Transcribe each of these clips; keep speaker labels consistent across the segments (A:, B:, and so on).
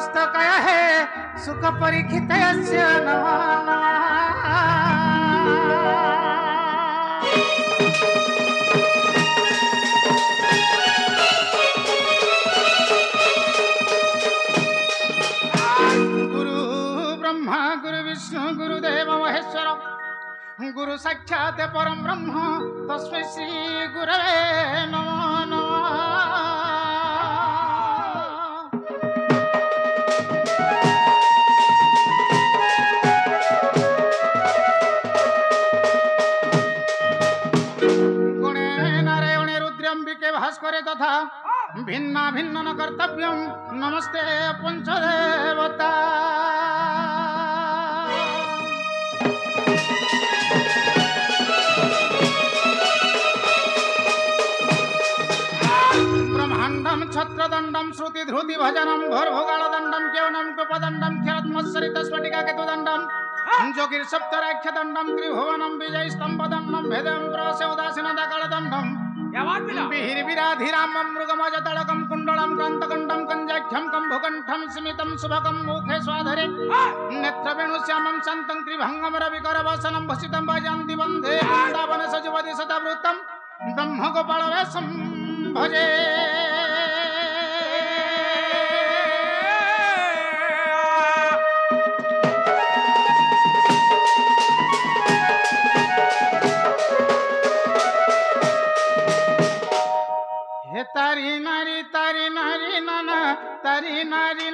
A: पुस्तकय है सुख परीक्षित नवा गुरु ब्रह्मा गुरु विष्णु गुरुदेव महेश्वर गुरु साक्षात परम ब्रह्म तस्मै श्री गुरवे नमो नमः। गुणे नारायणे रुद्राम्बिके भास्करे तथा भिन्ना भिन्न न कर्तव्यम नमस्ते पंचदेवता। ब्रह्मांडम छत्रदंडम श्रुति ध्रुति भजनम भोरभोगालदंडम केवनम कृपदंडम क्षरत्मस्सरित स्फटिका केतुदंडम जोगिर सप्तराख्य दंडम त्रिभुवनम विजय स्तंभ दंडम भेदम प्रसे उदासीन दकालदंडम बिहिर विराधिरामं मृगमजतलकं कुण्डलं क्रान्तकण्ठं कञ्जाख्यं कम्भुकण्ठं स्मितं शुभकं मुखे स्वाधरे नेत्रवेणुश्यामं शान्तं त्रिभङ्गं रविकरवसनं भसितं भजन्ति वन्दे वृन्दावन सजवति सदावृतं ब्रह्मगोपालवेशं भजे। तारी नारी नाना तारी नारी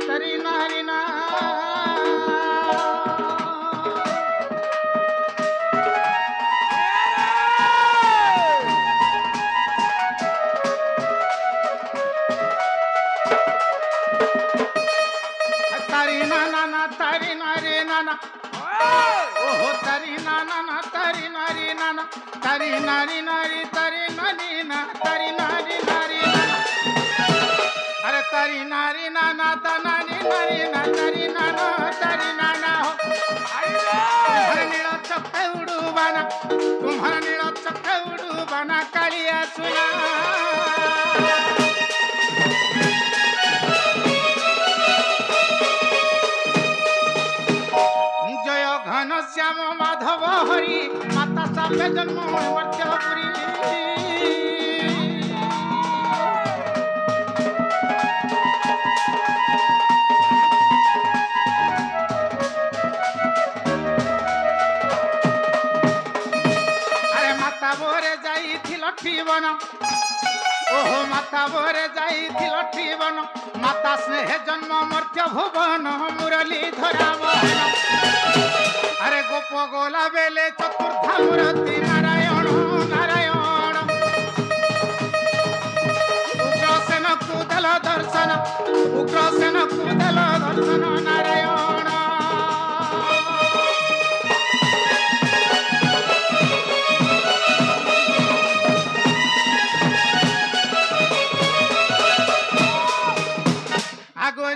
A: तरी नारी ना तारी नारी नाना ओहो तारी नाना तारी नारी नाना तारी नारी तारी नारी ना तारी नारी अरे तारी नारी नाना ता नारी ना तारी नाना हो तुम्हारा नीला चक्के उड़ू बाना कालिया सुना जय घन श्याम माधव हरि माता सापे जन्म वर्त्यपुरी। ओहो माता बोरे जाइथिल ठीवन माता स्नेह जन्म मर्त्य भुवन मुरली धरा बहन अरे गोप गोला बेले चतुर्था मूर्ति नारायण नारायण उग्रसेन कुदल दर्शन नारायण।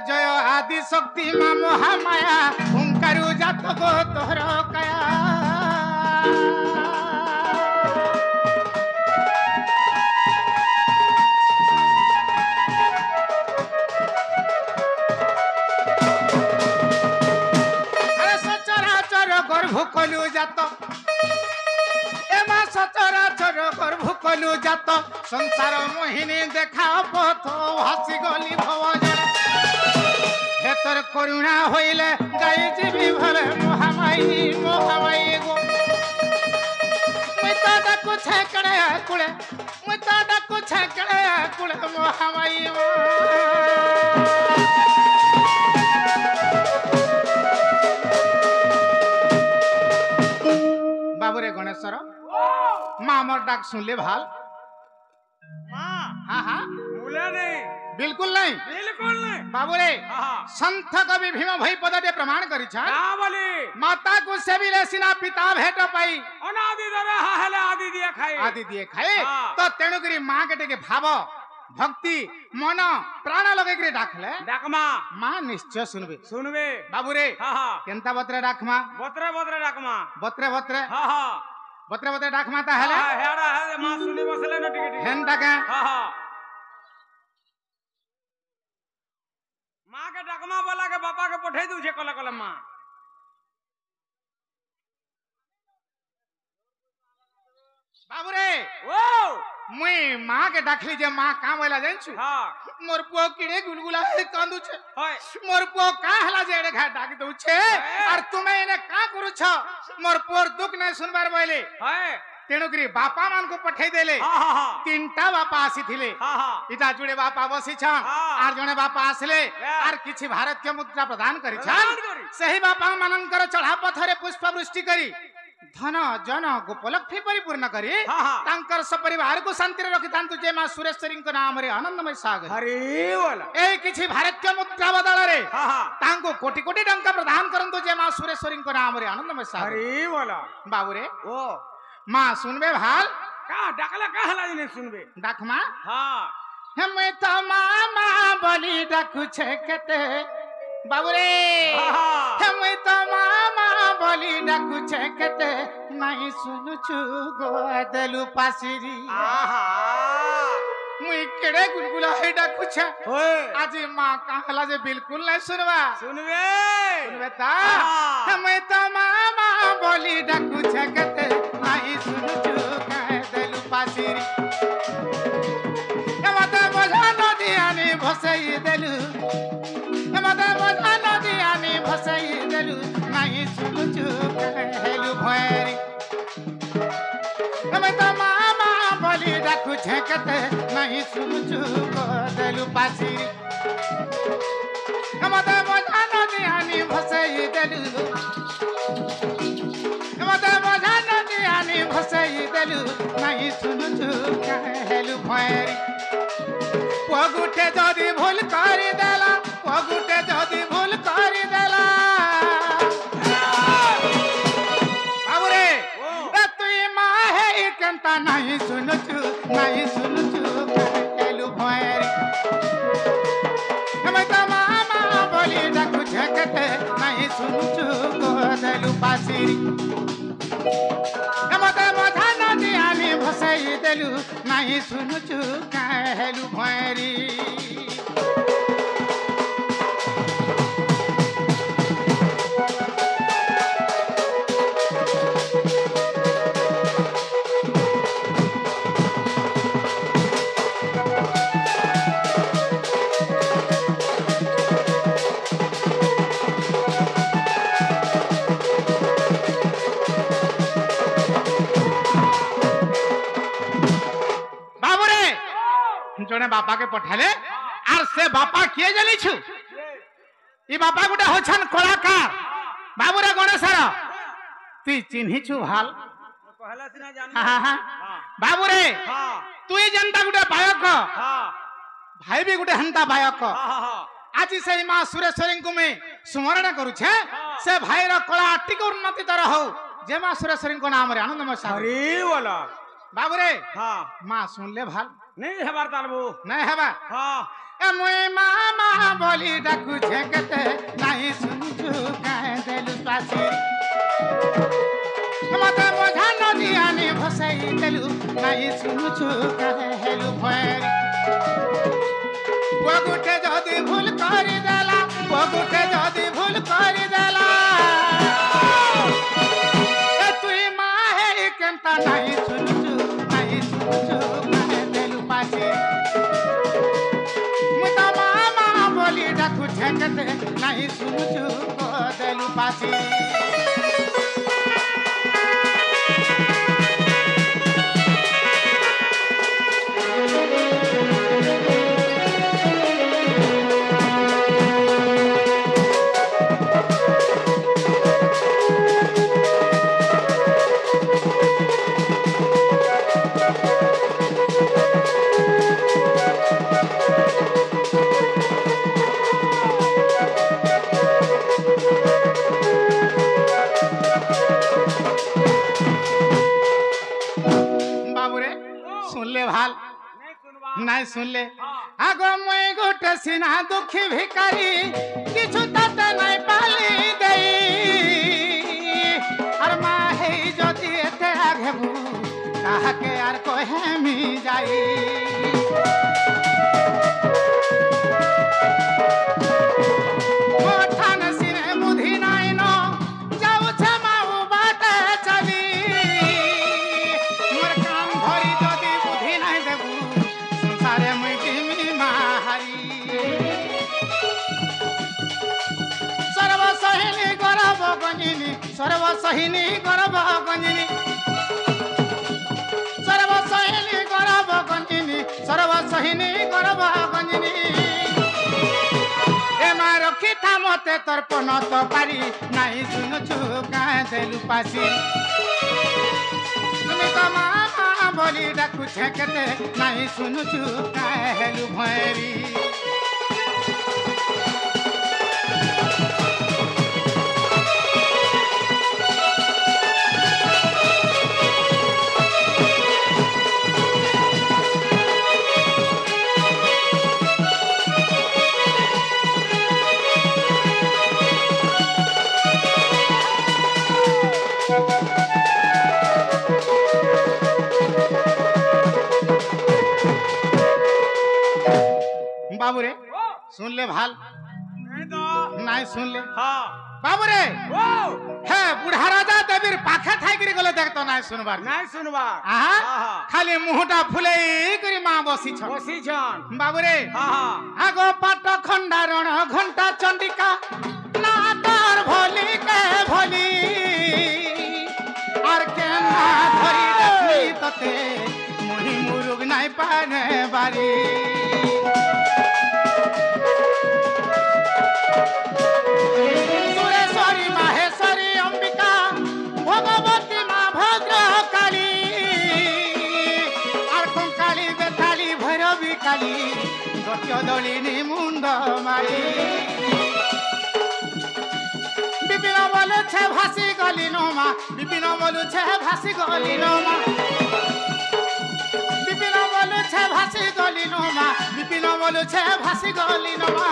A: जय आदि शक्ति माँ महामाया ओंकारु जात गो तोहर काया अरे सचराचर गर्भ कलु जात ए माँ सचराचर गर्भ कलु जात संसार मोहिनी देखा पथ भासी गली भवजन हेतर करुणा होइले गाई जीवी भले मोहामाई गो मुता डाकु छेकड़े कुले मोहामाई बाबूरे गणेश्वर माँ मोर डाक सुनले भाल हाँ नहीं बिल्कुल नहीं बाबू रे संत कवि भीम भई पदटे प्रमाण करी माता को सेविले सिना पिता भेट पाई अनादि दरे हाले आदि दिए खाए तो तेणुकरी माँ के टेके भाव भक्ति मन प्राण लगे डाकले डाकमा माँ निश्चय सुनबे बाबू रे केनता बत्रे डाकमा बत्रे डाकमा बत्रे डाकमा ता हेले माँ सुनी बसले न टिके हेन डाके
B: माँ के डकमा वाला के बापा के पठे दू छे कल कल माँ
A: बाबू रे
B: ओ
A: मुई माँ के डाकली जे माँ काम वाला जानछु
B: हां
A: मोर पुओ किड़े गुलगुला है कांदू छे
B: होय
A: मोर पुओ का हला जे एड़े घा डाक दउ छे और तुमे इने का करू छ मोर पुओर दुख नै सुनबार बोले
B: होय
A: तेणुकरी बापा मान को पठे देले
B: हां
A: तीनटा बापा आसी थिले
B: हां
A: इटा जुड़े बापा बसी छ आर जने बापा आसले आर किछि भारतीय मुद्रा प्रदान करि छ सही बापा माननकर चढ़ा पथरे पुष्प वृष्टि करी धन जन गोपलक्ष्मी परिपूर्ण करी तांकर सपरिवार को शांति रखि तांतु जे मां सुरेश्वरी को नाम रे आनंदमय सागर
B: हरि बोला
A: ए किछि भारतीय मुद्रा बदल रे तांको कोटि कोटि टंका प्रदान करंतु जे मां सुरेश्वरी को नाम रे आनंदमय सागर
B: हरि बोला
A: बाबू रे
B: ओ
A: मां सुनबे भाल
B: का डाकला का हला ने सुनबे
A: डाकमा
B: हां
A: हम तो मामा बलि डाकु छे केते बाबू रे हम तो मामा बलि डाकु छे केते नहीं सुनु छु गोदलु पासिरी
B: आहा
A: मुई केड़े गुलगुला है डाकु छे
B: ओए
A: आज मां कहला जे बिल्कुल नहीं सुनबा
B: सुनबे
A: ता हम तो मामा बलि डाकु छे केते नहीं सुनु छु गोदलु पासिरी एमते बोझा नदी आनी भसई देलु एमते बोझा नदी आनी भसई देलु नहीं सुनु छु हेलु भैरी एमते मामा बलि डाकु छे केते नहीं सुनु छु गोदलु पासिरी एमते बोझा नदी आनी भसई देलु एमते बोझा नदी आनी भसई देलु नहीं सुनु छु हेलु भैरी पगुटे जदि भूल करी देला पगुटे जदि भूल करी देला बाबू रे तुई माँ है केंता नहीं सुनुचु हेलु भैरी हम तो मामा बोली डाकु झकते नहीं सुनुचु गोदलु पासिरी हम तो मधा नदी आनी भसई देलु नहीं सुनुचु हेलु भैरी जने बापा के पठाले आर से बापा किए जली छु ई बापा गुटे होछन कलाकार बाबू रे गणेशर तू चिन्हि छु भाल
B: पहला सिना जान
A: हां बाबू रे
B: हां
A: तू जनता गुटे गायक
B: हां
A: भाई भी गुटे हंता गायक
B: हां
A: आज से मां सुरेश्वरी को मैं स्मरण करू छे से भाई रा कला टिक उन्नति तर हो जे मां सुरेश्वरी को नाम रे आनंदमय सागर
B: हरि बोला
A: बाबू रे
B: हां
A: मां सुन ले भाल
B: नहीं हेबार तालबो
A: नहीं हेबा
B: हां
A: ए मुई मामा बोली डाकु झकते नहीं सुनछु काहे देलु पासिरी मते बोझा नदी आनी भसई देलु नहीं सुनछु काहे हेलु भैरी पगुटे जदी भूल करी देला पगुटे जदी भूल करी देला ए तुई माँ है केंता नहीं सुनछु काहे देलु पासिरी मुता मामा बोली डाकु झकते नहीं सुनछु गोदलु पासिरी नहीं सुन ले आगो मुई गोटे सिना दुखी भिकारी किछु तते नहीं पाली देई और माँ है जदि एते आघेबू काहके यार कोहे मी जाई সহিনী গরব গঞ্জিনী সর্বসহিনী গরব গঞ্জিনী সর্বসহিনী গরব গঞ্জিনী এ মা রক্ষী থামতে তর্পণ তো পারি নাই শুনুছু কাঁ দেলু পাশি তুমি তো মা মা বলি ডাকুছে কেতে নাই শুনুছু কাঁ হেলু ভৈরি बाबू रे सुन ले भाल नहीं सुन ले
B: हाँ
A: बाबू रे
B: ओ
A: हे बुढ़ा राजा देवीर पाखे थाई करी गले देख तो नहीं सुनबार
B: नहीं सुनबार
A: आहा
B: आहा।
A: खाली मुहटा फुले करी मां बसी छ
B: बसी छन
A: बाबू रे
B: हाँ
A: आगो पाट खंडारण घंटा चंडिका ना तार भोली के भोली और के ना धरी रखनी तते मुही मुरुग नहीं पाने बारी सुरेश्वरी माहेश्वरी अंबिका भगवती माँ भद्र काली और कंकाली बेताली भैरवी काली दलिनी मुंड मारी विपिन बोलु छे भासी गली मा विपिन बोलु छे भासी गली मा विपिन बोलु छे भासी गली मा विपिन बोलु छे भासी गली मा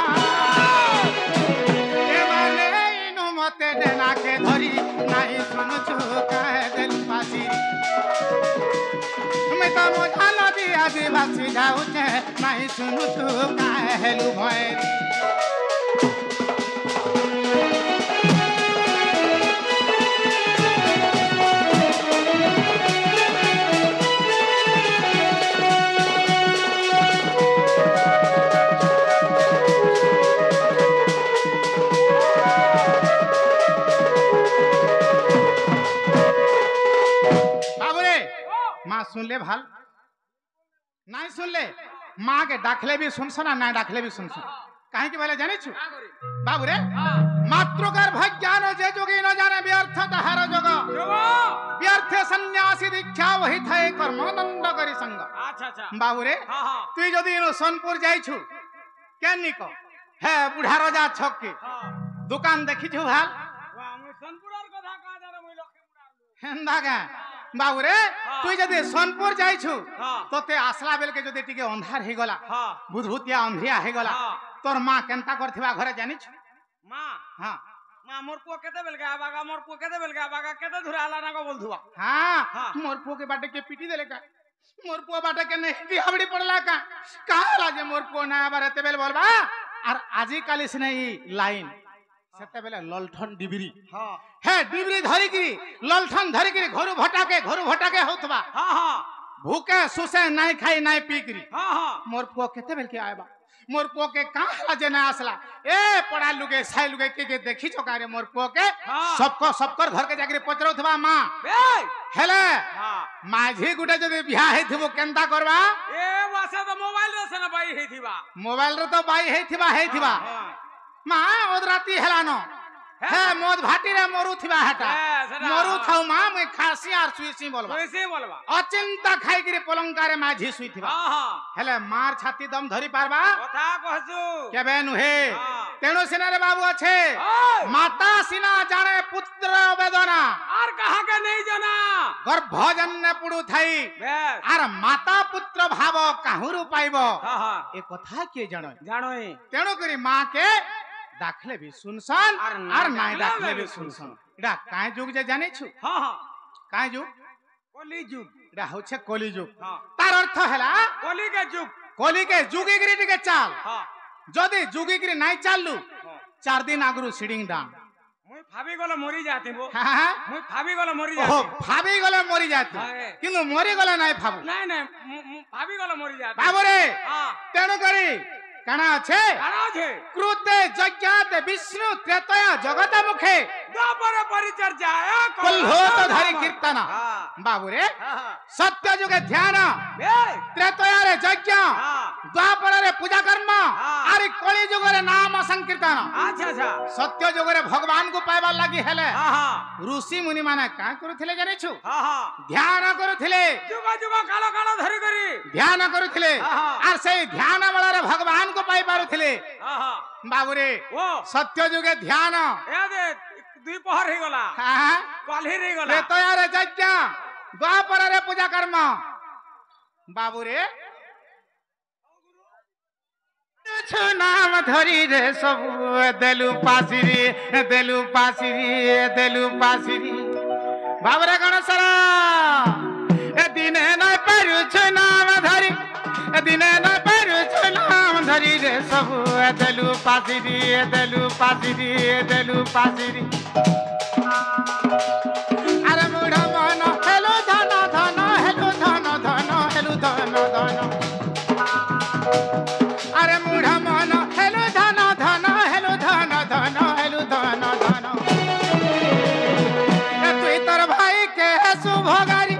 A: मते देना के धरी नहीं सुनुछु काहे दिल पासी मैं तो मोझा नदी आदिवासी जाऊ छे नहीं सुनुछु काहे हेलु भैरी सुन ले भाल नहीं सुन ले माँ के डाकले भी सुन सुना ना डाकले भी सुन सुन कहीं के पहले जाने छु बाबू रे मातृगर भज्ञान जे जोगी न जाने व्यर्थ दहार जोग व्यर्थ सन्यासी दीक्षा वही थे कर्म दंड करी संग
B: अच्छा अच्छा
A: बाबू रे तू जदी नो सोनपुर जाई छु केनी को हे बुढ़ा राजा छक के दुकान देखी छु भाल
B: सोनपुर कथा का जाने मुई लखे
A: हेंदा का बाबू रे तू जदि सोनपुर जाई छु तोते आसला बेल के जदि टिके अंधार हे गला बुधभूतिया अंधिया हे गला तोर मां केनता करथिबा घरे जानि छु
B: मां
A: हां
B: मां मोर पो केते बेल गा बागा मोर पो केते बेल गा बागा केते धुराला ना को बोलथुवा
A: हां मोर पो के बाटे के पिटी देले का मोर पो बाटे के नहीं हावड़ी पड़ला का काला जे मोर पो ना बारे ते बेल बोलबा और आजि काली से नहीं लाइन सेते बेले ललठन डिबरी हां हे डिबरी धरी की ललठन धरी की घरु भटाके होतबा
B: हां हां
A: भूखे सुसे नहीं खाई नहीं पी करी
B: हां हां
A: मोर पो केते बेल के आएबा मोर पो के काला जे ना आसला ए पड़ा लुगे साई लुगे के देखी छ कारे मोर पो के सबकर घर के जाकरी पचरौथबा मां हेले माझी गुटे जदी बियाह हेथिबो केनता करबा
B: ए वासे तो मोबाइल रे से ना बाई हेथिबा
A: मोबाइल रे तो बाई हेथिबा मां ओदराती हेलानो हे मोद भाटी रे मोरु थिबा हटा मोरु थाउ मां मैं खासी आर सुईसी बोलबा अचिंता खाई गिरी पलंकारे माझी सुई थिबा हेले मार छाती दम धरी पारबा
B: कथा कहजु
A: केबे नुहे तेणु सिना रे बाबू अच्छे माता सिना जाने पुत्र वेदना
B: आर कहा के नहीं जाना
A: गर्भजन्य पुडु थाई आर माता पुत्र भाव काहुरु पाइबो ए कथा के जानो तेणु करी मां के दाखले भी सुनसन और नाय दाखले भी सुनसन एडा काय जुग जे जाने छु
B: हां हां
A: काय जुग
B: कली जुग
A: एडा होछे कली जुग तार अर्थ हैला कली के जुगी गिरी के चाल
B: हां
A: जदी जुगी गिरी नाय चाललु 4 दिन आगरु सिडिंग डाम
B: मुई फाबी गलो मरी जाती बो
A: हां
B: मुई फाबी गलो मरी जाती
A: ओ फाबी गलो मरी जाती किंतु मरी गलो नाय फाबु
B: नहीं फाबी गलो मरी जाती
A: बाबू रे तेणु करी काना अच्छे क्रुते जज्ञात विष्णु त्रेतया जगत मुखे
B: द्वापर परिचर्या
A: कल्होत धरि कीर्तन बाबू रे सत्य जुगे ध्यान त्रेतया रे यज्ञ द्वापर रे पूजा कर्म आरि कली जुग रे नाम संकीर्तन
B: अच्छा
A: सत्य जुग रे भगवान को पाइबा लागि हेले ऋषि मुनि माने का करूथिले जानि छु ध्यान करूथिले
B: जुग जुग काल काल धरि करी
A: ध्यान करूथिले आर से ध्यान वाला रे भगवान को पाई पारुथिले बाबू रे सत्य जुगे ध्यान
B: ए दे दुई पहर हे गला
A: हां
B: काल्हि रे गला
A: त्रेतया रे यज्ञ द्वापर रे पूजा कर्म बाबू रे छु नाम धरी रे सब देलु पासिरी बाबू रे गणेशरा ए दिने न पारु छु नाम धरी ए दिने न पारु छु नाम धरी रे सब देलु पासिरी अरे मुढ़ा मन हेलो धन धन हेलो धन धन हेलो धन धन अरे मुढ़ा मन हेलो धन धन हेलो धन धन हेलो धन धन तुई तोर भाई के शुभगारी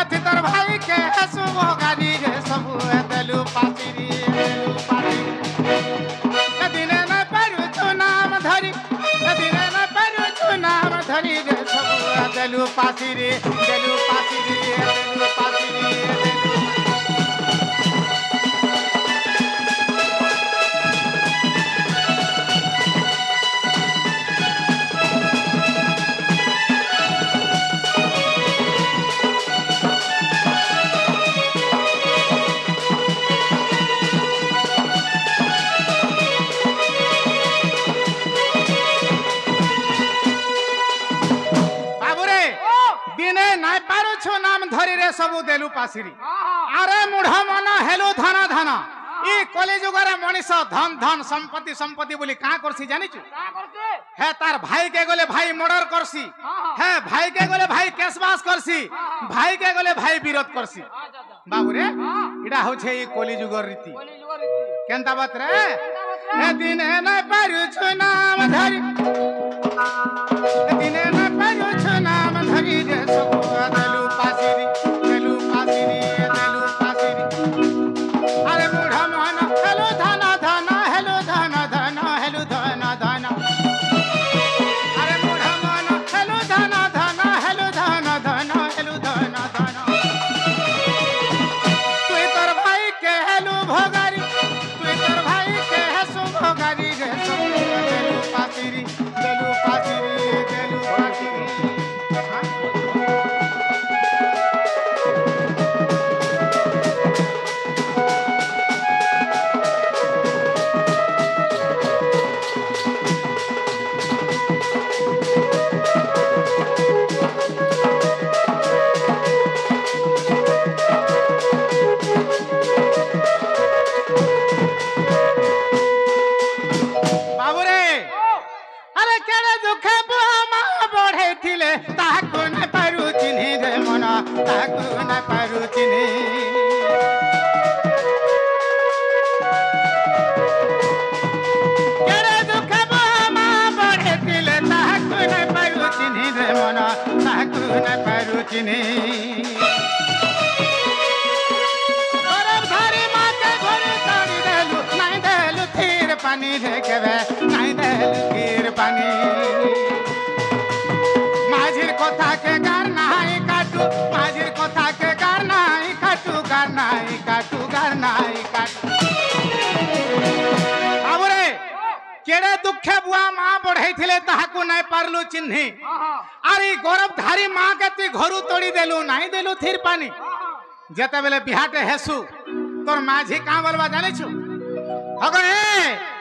A: एथि तोर भाई के शुभगारी रे सब देलु पासिरी दिने न पारु छु नाम धरी दिने न पारु छु नाम धरी रे सब देलु पासिरी दिने नाय पारु छु नाम धरी रे सबु देलु पासिरी अरे मुढ़ मन हेलो धन धन ई कली जुगरे मनीष धन धन संपत्ति बोली का करसी जानि छु हे तार भाई के गले भाई मर्डर करसी हे भाई के गले भाई केसबास करसी भाई के गले भाई विरोध करसी बाबू रे इडा हो छे ई कली जुगर रीति केनता बात रे ए दिने नाय पारु छु नाम धरी दिने नाय पारु छु नाम धरी रे सब देलु पासिरी अरे मुढ़ा मन हेलो धन धन हेलो धन धन हेलो धन धन अरे मुढ़ा मन हेलो धन धन हेलो धन धन हेलो धन धन तुई तोर भाई के हेलो भोगारी तुई तोर भाई के हेसु भोगारी रे सब देलु पासिरी पानी रे केवे नाई देलु कीर पानी माझिर कथा के गार नाई काटू माझिर कथा के गार नाई काटू बाबूरे केड़े दुखे बुआ मां बढ़ाइथिले ताहाकू नाई पारलु चिन्ही अरे गौरवधारी मां के तू घरु तोड़ी देलु नाई देलु थीर पानी जेते बेले बिहाटे हेसु तोर माझी का बोलबा जाने छु अगो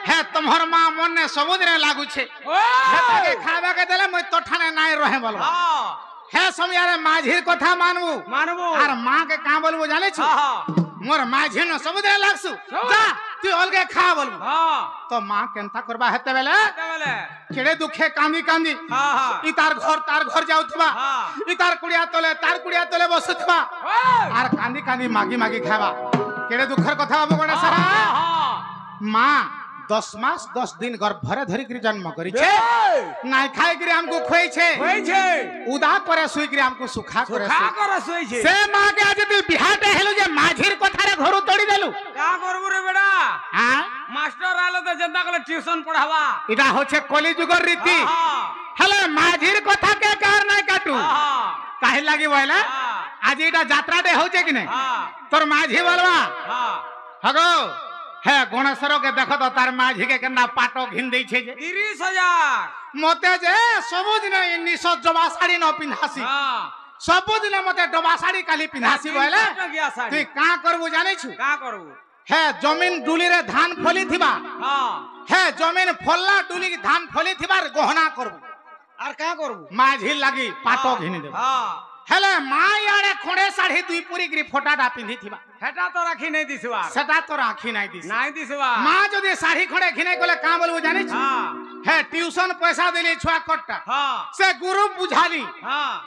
A: हे तुम्हर मां मन ने सबुदिन लागू छे हे खाबा के देले मय तोठाने नाई रहे बोलबा हे समय रे माझीर कथा मानबू आर मां के का बोलबो जाने छु मोर माझी न सबुदिन लागसु जा तू अलगे खा बोलबू तो मां केनता करबा हेते बेले केड़े दुखे कांदी कांदी ई तार घर जाउथबा ई तार कुड़िया तले बसुथबा आर कांदी कांदी मागी मागी खाबा केड़े दुखर कथा बाबू गणेश माँ 10 मास 10 दिन गर्भरे धरी जन्म करी छे नाइ खाई करी हमको खोई छे उदा करे सुई करी हमको सुखा करे
B: सोई छे
A: से माँ के आज तू बिहाटे हेलु जे माझीर कथारे घरु तोड़ी देलु
B: का करबु रे बेटा
A: हां
B: मास्टर आलो तो जनता को ट्यूशन पढ़ावा
A: इटा होछे कली जुगर रीति हेले माझीर कथा के कार नाइ काटू काहे लागी बोला आज इटा यात्रा डे होछे कि नै तोर माझी बोलवा हगो हे गणेशर के देख तो तार माझी के केना पाटो घिन दै छे जे
B: 30,000
A: मते जे सब दिन निस जबा साड़ी न पिन्हासी सब दिन मते डबा साड़ी काली पिन्हासी बोले तू का करबू जानै छु
B: का करबू
A: हे जमीन डुली रे धान फली थिबा हे जमीन फल्ला डुली के धान फली थिबार गहना करबू
B: आर का करबू
A: माझी लागी पाटो घिन देबू हेले मां याडे खोडे साड़ी दुई पूरी गिरी फोटाटा पिन्हि थिबा
B: हेटा तो राखी नै दिसवा
A: सेटा तो राखी नै दिस
B: नै दिसवा
A: मां जदी साड़ी खोडे घिनै कोले का बोलबू जानै छु हे ट्यूशन पैसा देली छुआ कट्टा से गुरु बुझाली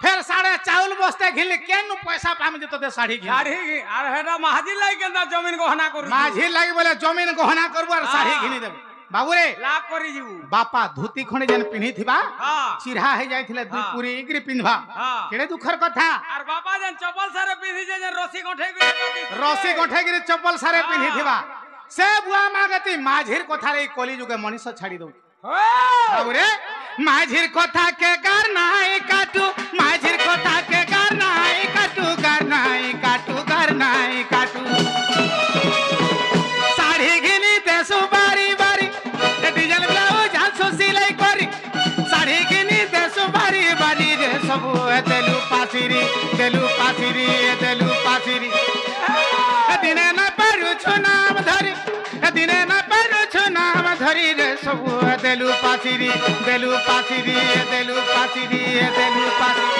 A: फिर साड़े चाउल बस्ते घिली केनु पैसा पाम जे तो दे साड़ी घिन
B: साड़ी आर हेटा माझी लाई केना जमीन गहना करू
A: माझी लाई बोले जमीन गहना करबू आर साड़ी घिनि देबू बाबू रे
B: लाभ करी जीवू
A: बापा धोती खणे जन पिन्हि थिबा चिरहा हे जाइथिले दुई पूरी इगरी पिन्हबा केडे दुखर कथा
B: आर बापा जन चप्पल सारे पिन्हि जे रसी
A: गठे गिरी चप्पल सारे पिन्हि थिबा से बुआ मागती माझीर कथा रे कली जुगे मनीष छाड़ी दउ बाबू रे माझीर कथा के गार नाइ काटू माझीर कथा के गार नाइ काटू गार नाइ काटू गार नाइ काटू साड़ी घिनी देसु बारी बारी डिजाइन ब्लाउज हासो सिलाई करी साड़ी घिनी देसु बारी बारी रे सबु देलु पासिरी देलु पासिरी देलु पासिरी दिने न पारु छु नाम धरी दिने न पारु छु नाम धरी रे सबु देलु पासिरी देलु पासिरी देलु पासिरी देलु पासिरी